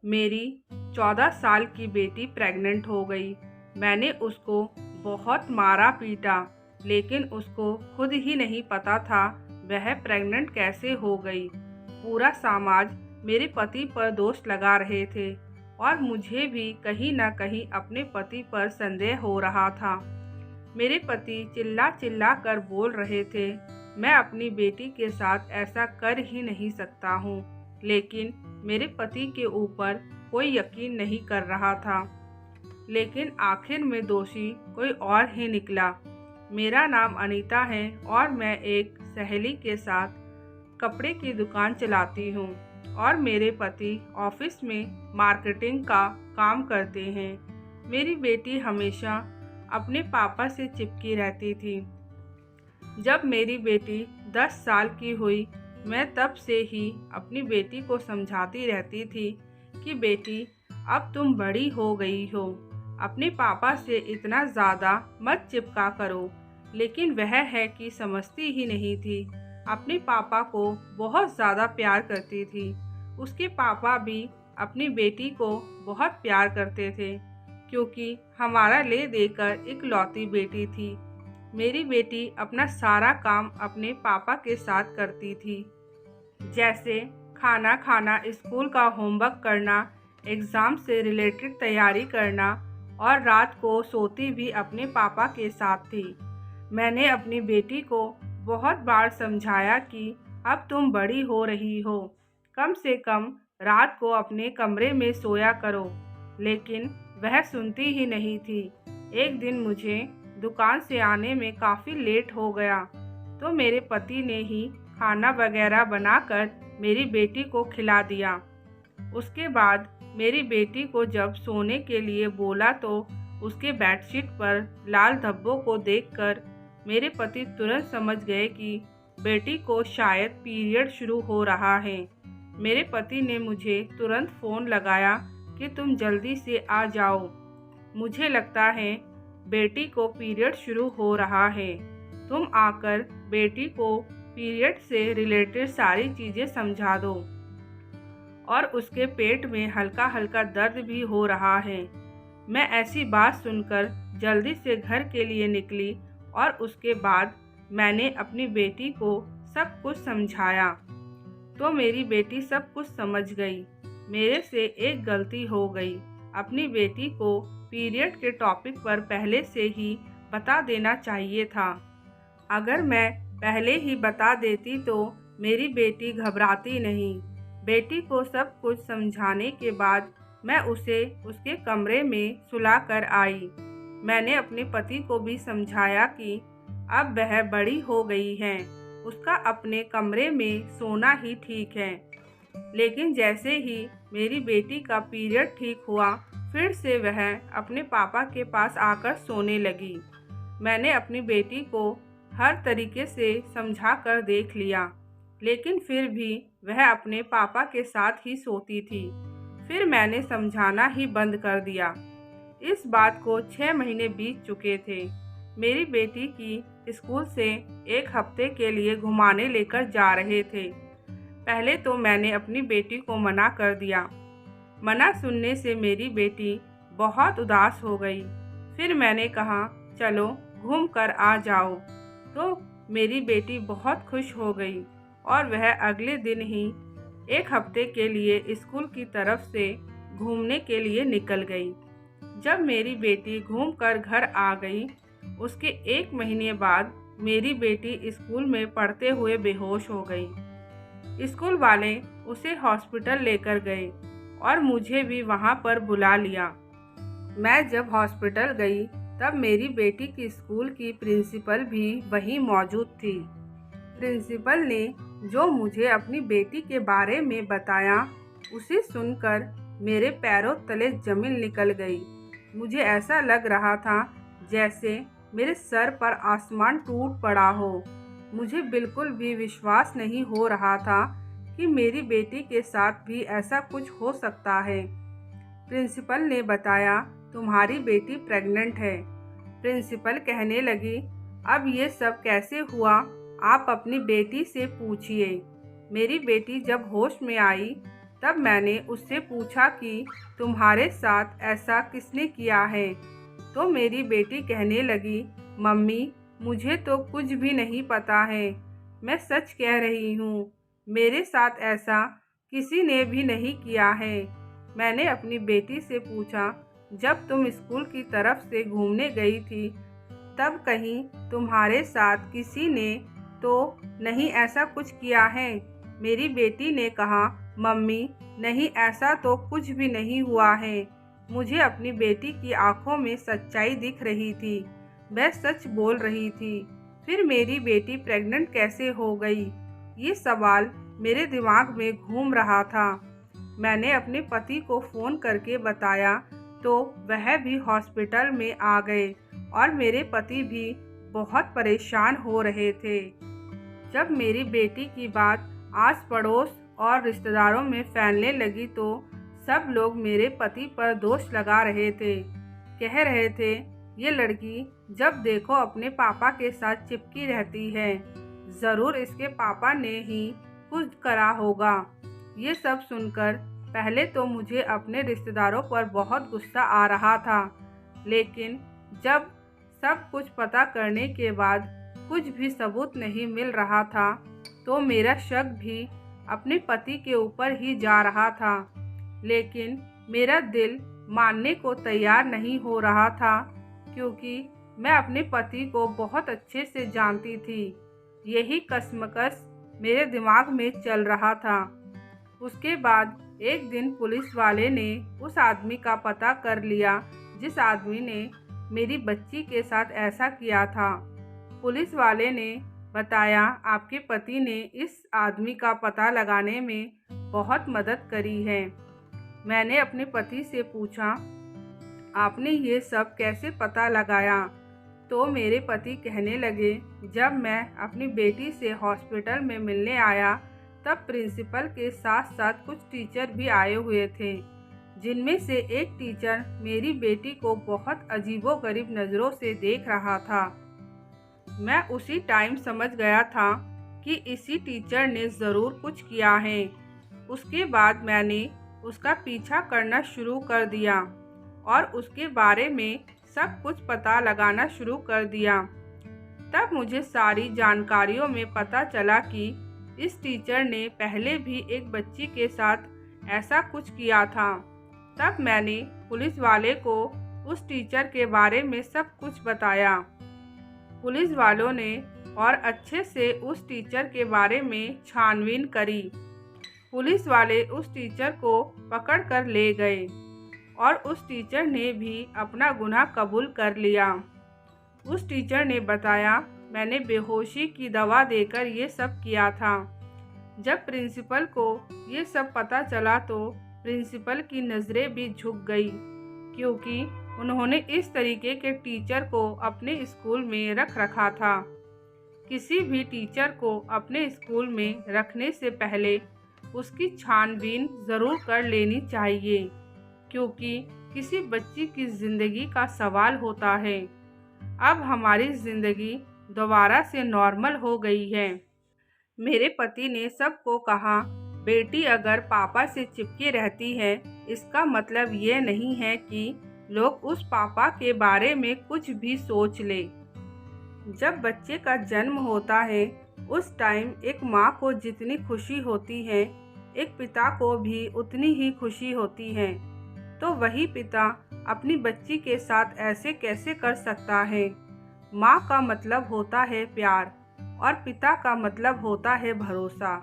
मेरी 14 साल की बेटी प्रेग्नेंट हो गई। मैंने उसको बहुत मारा पीटा, लेकिन उसको खुद ही नहीं पता था वह प्रेग्नेंट कैसे हो गई। पूरा समाज मेरे पति पर दोष लगा रहे थे और मुझे भी कहीं न कहीं अपने पति पर संदेह हो रहा था। मेरे पति चिल्ला चिल्ला कर बोल रहे थे, मैं अपनी बेटी के साथ ऐसा कर ही नहीं सकता हूँ, लेकिन मेरे पति के ऊपर कोई यकीन नहीं कर रहा था। लेकिन आखिर में दोषी कोई और ही निकला। मेरा नाम अनीता है और मैं एक सहेली के साथ कपड़े की दुकान चलाती हूँ और मेरे पति ऑफिस में मार्केटिंग का काम करते हैं। मेरी बेटी हमेशा अपने पापा से चिपकी रहती थी। जब मेरी बेटी 10 साल की हुई, मैं तब से ही अपनी बेटी को समझाती रहती थी कि बेटी, अब तुम बड़ी हो गई हो, अपने पापा से इतना ज़्यादा मत चिपका करो। लेकिन वह है कि समझती ही नहीं थी। अपने पापा को बहुत ज़्यादा प्यार करती थी। उसके पापा भी अपनी बेटी को बहुत प्यार करते थे, क्योंकि हमारा ले देकर इकलौती बेटी थी। मेरी बेटी अपना सारा काम अपने पापा के साथ करती थी, जैसे खाना खाना, स्कूल का होमवर्क करना, एग्ज़ाम से रिलेटेड तैयारी करना, और रात को सोती भी अपने पापा के साथ थी। मैंने अपनी बेटी को बहुत बार समझाया कि अब तुम बड़ी हो रही हो, कम से कम रात को अपने कमरे में सोया करो, लेकिन वह सुनती ही नहीं थी। एक दिन मुझे दुकान से आने में काफ़ी लेट हो गया, तो मेरे पति ने ही खाना वगैरह बनाकर मेरी बेटी को खिला दिया। उसके बाद मेरी बेटी को जब सोने के लिए बोला तो उसके बेडशीट पर लाल धब्बों को देखकर मेरे पति तुरंत समझ गए कि बेटी को शायद पीरियड शुरू हो रहा है। मेरे पति ने मुझे तुरंत फ़ोन लगाया कि तुम जल्दी से आ जाओ, मुझे लगता है बेटी को पीरियड शुरू हो रहा है। तुम आकर बेटी को पीरियड से रिलेटेड सारी चीज़ें समझा दो, और उसके पेट में हल्का हल्का दर्द भी हो रहा है। मैं ऐसी बात सुनकर जल्दी से घर के लिए निकली और उसके बाद मैंने अपनी बेटी को सब कुछ समझाया, तो मेरी बेटी सब कुछ समझ गई। मेरे से एक गलती हो गई, अपनी बेटी को पीरियड के टॉपिक पर पहले से ही बता देना चाहिए था। अगर मैं पहले ही बता देती तो मेरी बेटी घबराती नहीं। बेटी को सब कुछ समझाने के बाद मैं उसे उसके कमरे में सुला कर आई। मैंने अपने पति को भी समझाया कि अब वह बड़ी हो गई है, उसका अपने कमरे में सोना ही ठीक है। लेकिन जैसे ही मेरी बेटी का पीरियड ठीक हुआ, फिर से वह अपने पापा के पास आकर सोने लगी। मैंने अपनी बेटी को हर तरीके से समझा कर देख लिया, लेकिन फिर भी वह अपने पापा के साथ ही सोती थी। फिर मैंने समझाना ही बंद कर दिया। इस बात को 6 महीने बीत चुके थे। मेरी बेटी की स्कूल से एक हफ्ते के लिए घुमाने लेकर जा रहे थे। पहले तो मैंने अपनी बेटी को मना कर दिया। मना सुनने से मेरी बेटी बहुत उदास हो गई। फिर मैंने कहा, चलो घूम कर आ जाओ, तो मेरी बेटी बहुत खुश हो गई और वह अगले दिन ही एक हफ्ते के लिए स्कूल की तरफ से घूमने के लिए निकल गई। जब मेरी बेटी घूमकर घर आ गई, उसके 1 महीने बाद मेरी बेटी स्कूल में पढ़ते हुए बेहोश हो गई। स्कूल वाले उसे हॉस्पिटल लेकर गए और मुझे भी वहाँ पर बुला लिया। मैं जब हॉस्पिटल गई तब मेरी बेटी की स्कूल की प्रिंसिपल भी वहीं मौजूद थी। प्रिंसिपल ने जो मुझे अपनी बेटी के बारे में बताया, उसे सुनकर मेरे पैरों तले जमीन निकल गई। मुझे ऐसा लग रहा था जैसे मेरे सर पर आसमान टूट पड़ा हो। मुझे बिल्कुल भी विश्वास नहीं हो रहा था कि मेरी बेटी के साथ भी ऐसा कुछ हो सकता है। प्रिंसिपल ने बताया, तुम्हारी बेटी प्रेग्नेंट है। प्रिंसिपल कहने लगी, अब ये सब कैसे हुआ, आप अपनी बेटी से पूछिए। मेरी बेटी जब होश में आई तब मैंने उससे पूछा कि तुम्हारे साथ ऐसा किसने किया है। तो मेरी बेटी कहने लगी, मम्मी मुझे तो कुछ भी नहीं पता है, मैं सच कह रही हूँ, मेरे साथ ऐसा किसी ने भी नहीं किया है। मैंने अपनी बेटी से पूछा, जब तुम स्कूल की तरफ से घूमने गई थी तब कहीं तुम्हारे साथ किसी ने तो नहीं ऐसा कुछ किया है। मेरी बेटी ने कहा, मम्मी नहीं, ऐसा तो कुछ भी नहीं हुआ है। मुझे अपनी बेटी की आंखों में सच्चाई दिख रही थी, वह सच बोल रही थी। फिर मेरी बेटी प्रेग्नेंट कैसे हो गई, ये सवाल मेरे दिमाग में घूम रहा था। मैंने अपने पति को फ़ोन करके बताया तो वह भी हॉस्पिटल में आ गए और मेरे पति भी बहुत परेशान हो रहे थे। जब मेरी बेटी की बात आस पड़ोस और रिश्तेदारों में फैलने लगी तो सब लोग मेरे पति पर दोष लगा रहे थे। कह रहे थे, ये लड़की जब देखो अपने पापा के साथ चिपकी रहती है, ज़रूर इसके पापा ने ही कुछ करा होगा। ये सब सुनकर पहले तो मुझे अपने रिश्तेदारों पर बहुत गुस्सा आ रहा था, लेकिन जब सब कुछ पता करने के बाद कुछ भी सबूत नहीं मिल रहा था तो मेरा शक भी अपने पति के ऊपर ही जा रहा था। लेकिन मेरा दिल मानने को तैयार नहीं हो रहा था, क्योंकि मैं अपने पति को बहुत अच्छे से जानती थी। यही कश्मकश मेरे दिमाग में चल रहा था। उसके बाद एक दिन पुलिस वाले ने उस आदमी का पता कर लिया जिस आदमी ने मेरी बच्ची के साथ ऐसा किया था। पुलिस वाले ने बताया, आपके पति ने इस आदमी का पता लगाने में बहुत मदद करी है। मैंने अपने पति से पूछा, आपने ये सब कैसे पता लगाया? तो मेरे पति कहने लगे, जब मैं अपनी बेटी से हॉस्पिटल में मिलने आया तब प्रिंसिपल के साथ साथ कुछ टीचर भी आए हुए थे, जिनमें से एक टीचर मेरी बेटी को बहुत अजीबोगरीब नज़रों से देख रहा था। मैं उसी टाइम समझ गया था कि इसी टीचर ने ज़रूर कुछ किया है। उसके बाद मैंने उसका पीछा करना शुरू कर दिया और उसके बारे में सब कुछ पता लगाना शुरू कर दिया। तब मुझे सारी जानकारियों में पता चला कि इस टीचर ने पहले भी एक बच्ची के साथ ऐसा कुछ किया था। तब मैंने पुलिस वाले को उस टीचर के बारे में सब कुछ बताया। पुलिस वालों ने और अच्छे से उस टीचर के बारे में छानबीन करी। पुलिस वाले उस टीचर को पकड़ कर ले गए और उस टीचर ने भी अपना गुनाह कबूल कर लिया। उस टीचर ने बताया, मैंने बेहोशी की दवा देकर ये सब किया था। जब प्रिंसिपल को ये सब पता चला तो प्रिंसिपल की नज़रें भी झुक गई, क्योंकि उन्होंने इस तरीके के टीचर को अपने स्कूल में रख रखा था। किसी भी टीचर को अपने स्कूल में रखने से पहले उसकी छानबीन ज़रूर कर लेनी चाहिए, क्योंकि किसी बच्ची की ज़िंदगी का सवाल होता है। अब हमारी ज़िंदगी दोबारा से नॉर्मल हो गई है। मेरे पति ने सबको कहा, बेटी अगर पापा से चिपके रहती है इसका मतलब ये नहीं है कि लोग उस पापा के बारे में कुछ भी सोच ले। जब बच्चे का जन्म होता है उस टाइम एक माँ को जितनी खुशी होती है एक पिता को भी उतनी ही खुशी होती है। तो वही पिता अपनी बच्ची के साथ ऐसे कैसे कर सकता है? माँ का मतलब होता है प्यार और पिता का मतलब होता है भरोसा।